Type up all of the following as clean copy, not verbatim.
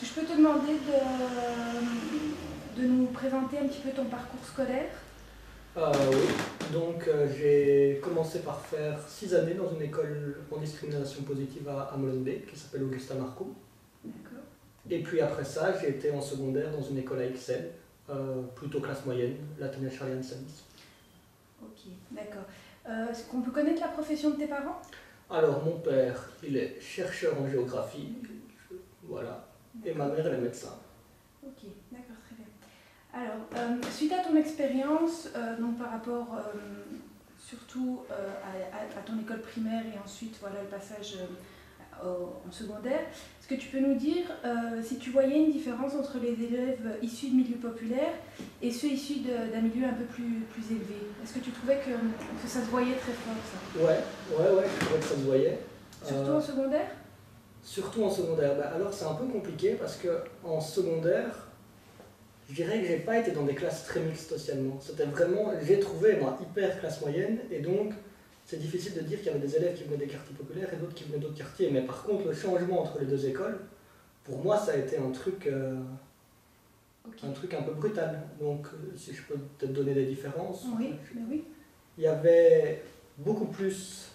Est-ce que je peux te demander de nous présenter un petit peu ton parcours scolaire? Oui, donc j'ai commencé par faire 6 années dans une école en discrimination positive à Molenbeek qui s'appelle Augusta Marcou. D'accord. Et puis après ça, j'ai été en secondaire dans une école à Excel, plutôt classe moyenne, l'Athénée Charlie Hansen. Ok, d'accord. Est-ce qu'on peut connaître la profession de tes parents? Alors mon père, il est chercheur en géographie, voilà, et ma mère, elle est médecin. Ok, d'accord, très bien. Alors, suite à ton expérience, donc par rapport surtout à ton école primaire et ensuite voilà, le passage en secondaire, est-ce que tu peux nous dire si tu voyais une différence entre les élèves issus de milieux populaires et ceux issus d'un milieu un peu plus élevé? Est-ce que tu trouvais que ça se voyait très fort, ça? Ouais, je trouvais que ça se voyait. Surtout en secondaire? Surtout en secondaire. Bah, alors c'est un peu compliqué parce qu'en secondaire, je dirais que j'ai pas été dans des classes très mixtes socialement. C'était vraiment, j'ai trouvé moi hyper classe moyenne et donc c'est difficile de dire qu'il y avait des élèves qui venaient des quartiers populaires et d'autres qui venaient d'autres quartiers. Mais par contre le changement entre les deux écoles, pour moi ça a été un truc un peu brutal. Donc si je peux te donner des différences. Oui, mais oui. Il y avait beaucoup plus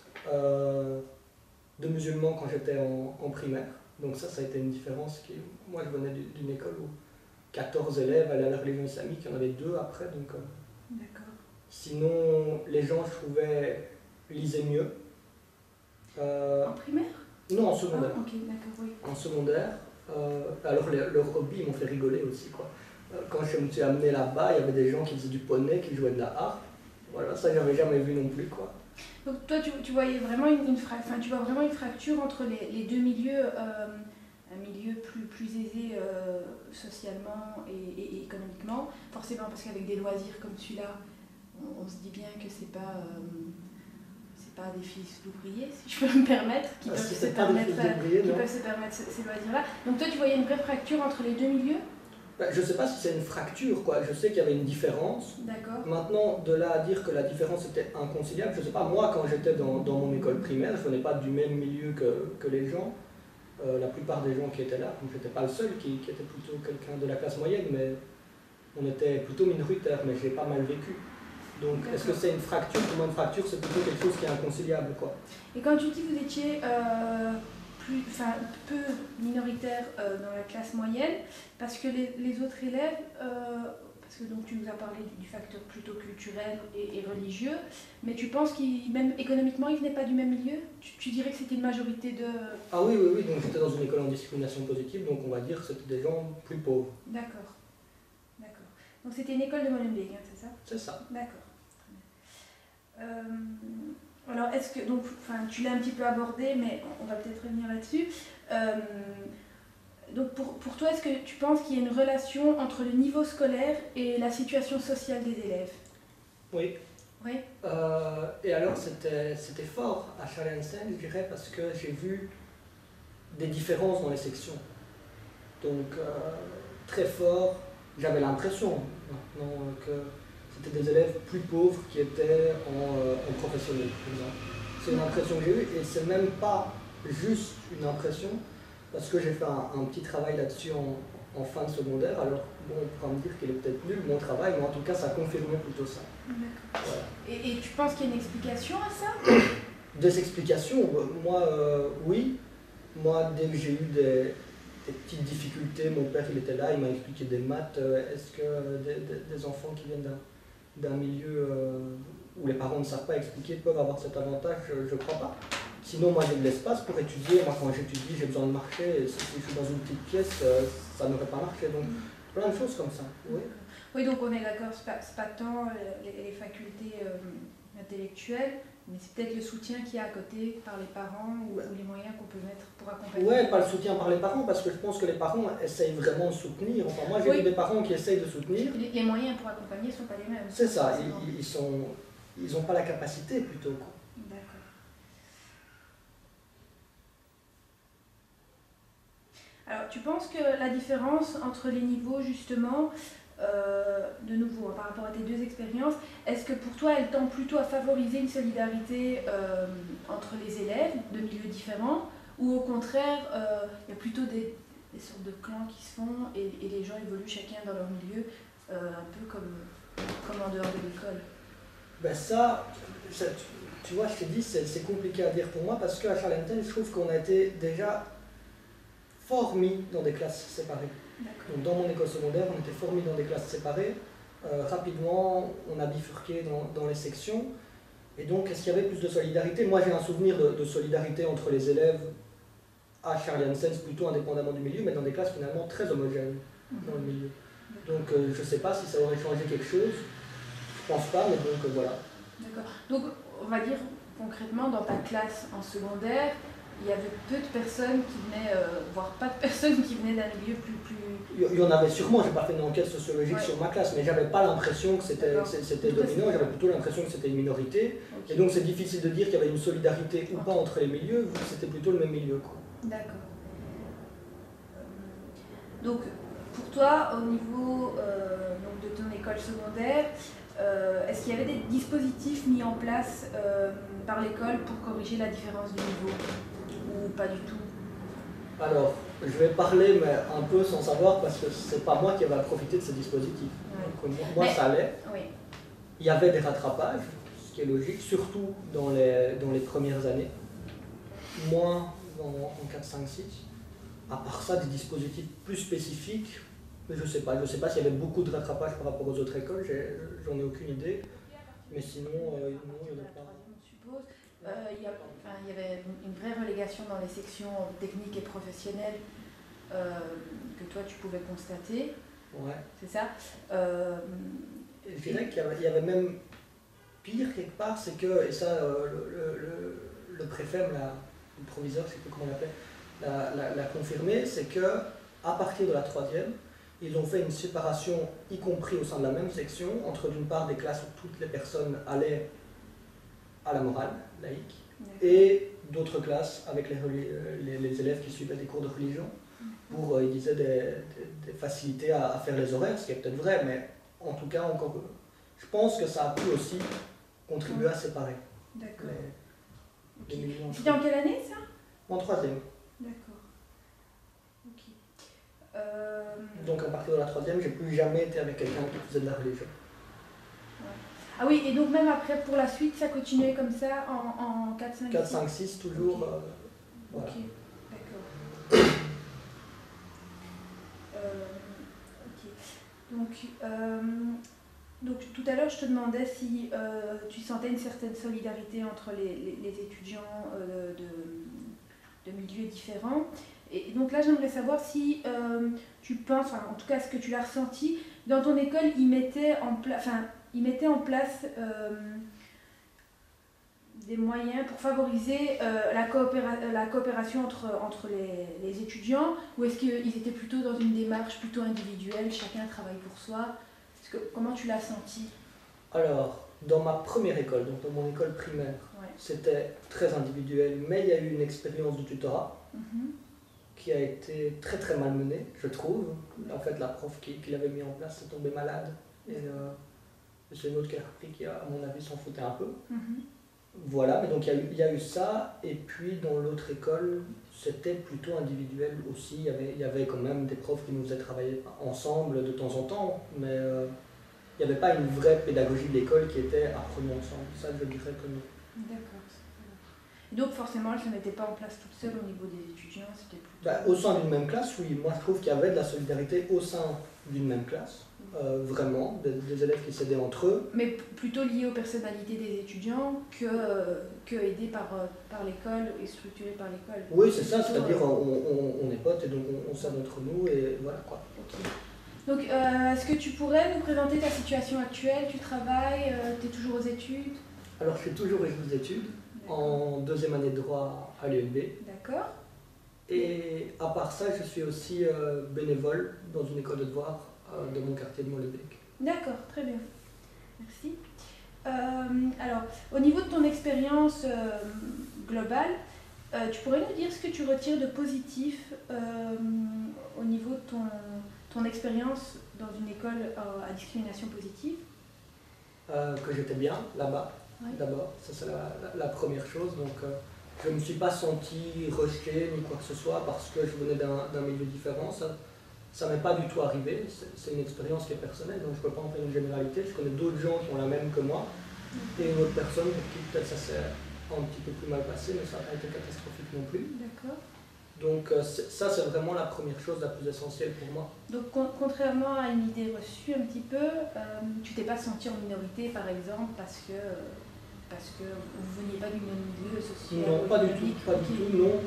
de musulmans quand j'étais en primaire. Donc ça a été une différence qui, moi je venais d'une école où 14 élèves allaient à la religion islamique, il y en avait 2 après, donc D'accord. sinon les gens je trouvais lisaient mieux. En primaire? Non, en secondaire. Ah, ok, d'accord, oui. En secondaire, alors leurs hobbies m'ont fait rigoler aussi quoi. Quand je me suis amené là-bas, il y avait des gens qui faisaient du poney, qui jouaient de la harpe. Voilà, ça j'avais jamais vu non plus quoi. Donc toi, tu voyais vraiment tu vois vraiment une fracture entre les deux milieux, un milieu plus aisé socialement et économiquement, forcément parce qu'avec des loisirs comme celui-là, on se dit bien que c'est pas des fils d'ouvriers, si je peux me permettre, qui peuvent se permettre ces loisirs-là. Donc toi, tu voyais une vraie fracture entre les deux milieux? Je ne sais pas si c'est une fracture, quoi. Je sais qu'il y avait une différence. D'accord. Maintenant, de là à dire que la différence était inconciliable, je ne sais pas. Moi, quand j'étais dans mon école primaire, je ne venais pas du même milieu que les gens. La plupart des gens qui étaient là, je n'étais pas le seul qui était plutôt quelqu'un de la classe moyenne, mais on était plutôt minoritaire, mais j'ai pas mal vécu. Donc, est-ce que c'est une fracture? Pour moi, une fracture, c'est plutôt quelque chose qui est inconciliable, quoi. Et quand tu dis que vous étiez peu minoritaire dans la classe moyenne, parce que les autres élèves, parce que donc tu nous as parlé du facteur plutôt culturel et religieux, mais tu penses même économiquement, ils ne venaient pas du même milieu? Tu dirais que c'était une majorité de... Ah oui, donc j'étais dans une école en discrimination positive, donc on va dire que c'était des gens plus pauvres. D'accord. Donc c'était une école de Molenbeek, hein, c'est ça? C'est ça. D'accord. Alors, est-ce que, donc, tu l'as un petit peu abordé, mais on va peut-être revenir là-dessus. Donc, pour toi, est-ce que tu penses qu'il y a une relation entre le niveau scolaire et la situation sociale des élèves? Oui. Oui. Et alors, c'était fort à Charlie Hansen, je dirais, parce que j'ai vu des différences dans les sections. Donc, très fort, j'avais l'impression maintenant que c'était des élèves plus pauvres qui étaient en professionnel, par exemple. C'est une impression que j'ai eue, et c'est même pas juste une impression, parce que j'ai fait un petit travail là-dessus en fin de secondaire, alors bon, on pourra me dire qu'il est peut-être nul, mon travail, mais en tout cas, ça confirmait plutôt ça. D'accord. Voilà. Et tu penses qu'il y a une explication à ça? Des explications, moi, oui. Moi, dès que j'ai eu des petites difficultés, mon père, il était là, il m'a expliqué des maths. Est-ce que des enfants qui viennent d'un milieu où les parents ne savent pas expliquer peuvent avoir cet avantage? Je ne crois pas. Sinon, moi j'ai de l'espace pour étudier. Moi, quand j'étudie, j'ai besoin de marcher. Et si je suis dans une petite pièce, ça n'aurait pas marché. Donc, plein de choses comme ça. Oui, donc on est d'accord, c'est pas tant les facultés intellectuelles, mais c'est peut-être le soutien qu'il y a à côté par les parents ou les moyens qu'on peut mettre pour accompagner. Oui, pas le soutien par les parents, parce que je pense que les parents essayent vraiment de soutenir. Enfin, moi, j'ai vu des parents qui essayent de soutenir. Les moyens pour accompagner ne sont pas les mêmes. C'est ça, ils n'ont pas la capacité plutôt. D'accord. Alors, tu penses que la différence entre les niveaux, justement, de nouveau, par rapport à tes deux expériences, est-ce que pour toi, elle tend plutôt à favoriser une solidarité entre les élèves de milieux différents, ou au contraire, il y a plutôt des sortes de clans qui se font et les gens évoluent chacun dans leur milieu, un peu comme en dehors de l'école. Ben ça, tu vois, je te dis, c'est compliqué à dire pour moi parce qu'à Charlenten, je trouve qu'on a été déjà fort mis dans des classes séparées. Donc dans mon école secondaire, on était fort mis dans des classes séparées. Rapidement, on a bifurqué dans les sections. Et donc, est-ce qu'il y avait plus de solidarité? Moi, j'ai un souvenir de solidarité entre les élèves à Charlie Hansens, plutôt indépendamment du milieu, mais dans des classes finalement très homogènes dans le milieu. Donc, je ne sais pas si ça aurait changé quelque chose. Je pense pas, mais donc voilà. D'accord. Donc, on va dire concrètement, dans ta classe en secondaire, il y avait peu de personnes qui venaient, voire pas de personnes qui venaient d'un milieu plus... Il y en avait sûrement, je n'ai pas fait une enquête sociologique sur ma classe, mais j'avais pas l'impression que c'était dominant, j'avais plutôt l'impression que c'était une minorité. Okay. Et donc c'est difficile de dire qu'il y avait une solidarité ou pas entre les milieux, vu que c'était plutôt le même milieu. D'accord. Donc pour toi, au niveau donc de ton école secondaire, est-ce qu'il y avait des dispositifs mis en place par l'école pour corriger la différence de niveau? Ou pas du tout? Alors, je vais parler, mais un peu sans savoir, parce que c'est pas moi qui avais à profiter de ces dispositifs. Ouais. Donc, moi, ça allait. Oui. Il y avait des rattrapages, ce qui est logique, surtout dans les premières années. Moins en 4, 5, 6. À part ça, des dispositifs plus spécifiques, mais je sais pas s'il y avait beaucoup de rattrapages par rapport aux autres écoles, j'en ai aucune idée. Mais sinon, non, il n'y en a pas. Il y avait une vraie relégation dans les sections techniques et professionnelles que toi tu pouvais constater. Ouais. C'est ça. Je dirais qu'il y avait même pire quelque part, c'est que, et ça le préfet, le proviseur, je ne sais plus comment on l'appelle, l'a confirmé, c'est que à partir de la 3e, ils ont fait une séparation, y compris au sein de la même section, entre d'une part des classes où toutes les personnes allaient à la morale laïque, et d'autres classes avec les élèves qui suivaient des cours de religion, pour, ils disaient, des facilités à faire les horaires, ce qui est peut-être vrai, mais en tout cas, je pense que ça a pu aussi contribuer à séparer. D'accord. C'était en quelle année ça? En 3e. D'accord. Ok. Donc à partir de la 3e, j'ai plus jamais été avec quelqu'un qui faisait de la religion. Ah oui, et donc même après, pour la suite, ça continuait comme ça en 4, 5, 6 4, 5, 6, toujours. Okay. Voilà. Ok, d'accord. Donc tout à l'heure, je te demandais si tu sentais une certaine solidarité entre les étudiants de milieux différents. Et donc là, j'aimerais savoir si tu penses, enfin, en tout cas ce que tu l'as ressenti, dans ton école, ils mettaient en place des moyens pour favoriser la coopération entre les étudiants, ou est-ce qu'ils étaient plutôt dans une démarche plutôt individuelle, chacun travaille pour soi? Comment tu l'as senti? Alors, dans ma première école, donc dans mon école primaire, ouais, c'était très individuel, mais il y a eu une expérience de tutorat qui a été très très mal menée, je trouve. En fait, la prof qui l'avait mis en place est tombée malade, et c'est une autre qui a repris qui, à mon avis, s'en foutait un peu. Voilà, mais donc il y a eu ça, et puis dans l'autre école, c'était plutôt individuel aussi. Il y avait quand même des profs qui nous faisaient travailler ensemble de temps en temps, mais il n'y avait pas une vraie pédagogie de l'école qui était apprenons ensemble. Ça, je dirais que non. D'accord. Donc forcément, elle ne se mettait pas en place toute seule au niveau des étudiants, c'était plutôt... Au sein d'une même classe, oui. Moi, je trouve qu'il y avait de la solidarité au sein d'une même classe. Vraiment, des élèves qui s'aidaient entre eux. Mais plutôt lié aux personnalités des étudiants que aidés par l'école et structurés par l'école. Oui, c'est ça, c'est-à-dire on est potes et donc on s'aide entre nous et voilà quoi. Okay. Donc, est-ce que tu pourrais nous présenter ta situation actuelle? Tu travailles, tu es toujours aux études? Alors, je suis toujours aux études, en 2e année de droit à l'ULB. D'accord. Et à part ça, je suis aussi bénévole dans une école de devoirs de mon quartier de Molenbeek. D'accord, très bien. Merci. Alors, au niveau de ton expérience globale, tu pourrais nous dire ce que tu retires de positif au niveau de ton expérience dans une école à discrimination positive? Que j'étais bien là-bas, ouais. D'abord, ça c'est la première chose. Donc, je ne me suis pas senti rejeté ni quoi que ce soit parce que je venais d'un milieu différent. Ça m'est pas du tout arrivé. C'est une expérience qui est personnelle, donc je ne peux pas en faire une généralité. Je connais d'autres gens qui ont la même que moi et une autre personne pour qui peut-être ça s'est un petit peu plus mal passé, mais ça n'a pas été catastrophique non plus. D'accord. Donc ça, c'est vraiment la première chose la plus essentielle pour moi. Donc contrairement à une idée reçue un petit peu, tu t'es pas senti en minorité par exemple parce que vous veniez pas du même milieu social? Non, pas du tout, pas du tout, non.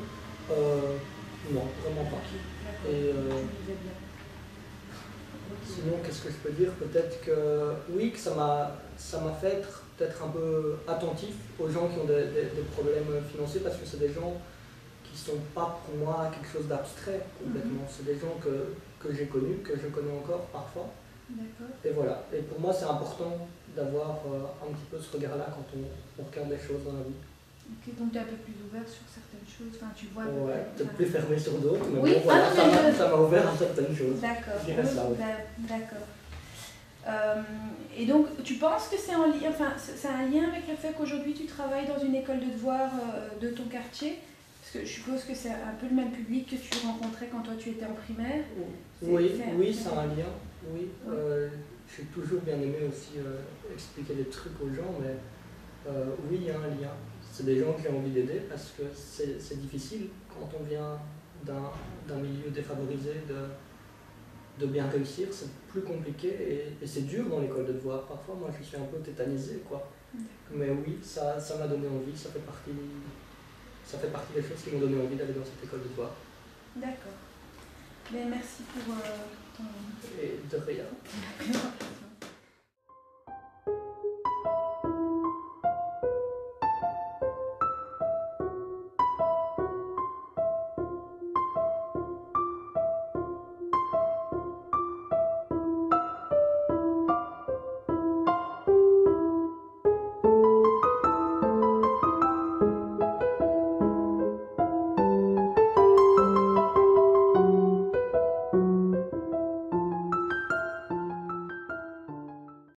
Non, vraiment pas. Ok, d'accord. Et Tu disais bien. Ok. sinon, qu'est-ce que je peux dire? Peut-être que oui, que ça m'a fait être peut-être un peu attentif aux gens qui ont des problèmes financiers parce que c'est des gens qui sont pas pour moi quelque chose d'abstrait complètement. C'est des gens que j'ai connus, que je connais encore parfois. D'accord. Et voilà. Et pour moi, c'est important d'avoir un petit peu ce regard-là quand on regarde les choses dans la vie. Ok, donc tu es un peu plus ouvert sur certaines choses, enfin tu vois... Ouais, peut-être plus fermé sur d'autres, mais Oui, bon, voilà, mais ça m'a ouvert à certaines choses. D'accord. Je dirais ça, oui. D'accord. Et donc, tu penses que c'est en lien, enfin, c'est un lien avec le fait qu'aujourd'hui tu travailles dans une école de devoirs de ton quartier? Parce que je suppose que c'est un peu le même public que tu rencontrais quand toi tu étais en primaire. Oui, c'est un lien. Oui. J'ai toujours bien aimé aussi expliquer des trucs aux gens, mais oui, il y a un lien. C'est des gens que j'ai envie d'aider parce que c'est difficile quand on vient d'un milieu défavorisé de bien réussir. C'est plus compliqué et c'est dur dans l'école de devoirs. Parfois, moi, je suis un peu tétanisé, quoi. Mais oui, ça m'a donné envie. Ça fait partie des choses qui m'ont donné envie d'aller dans cette école de devoirs. D'accord. Mais merci pour ton... Et de rien.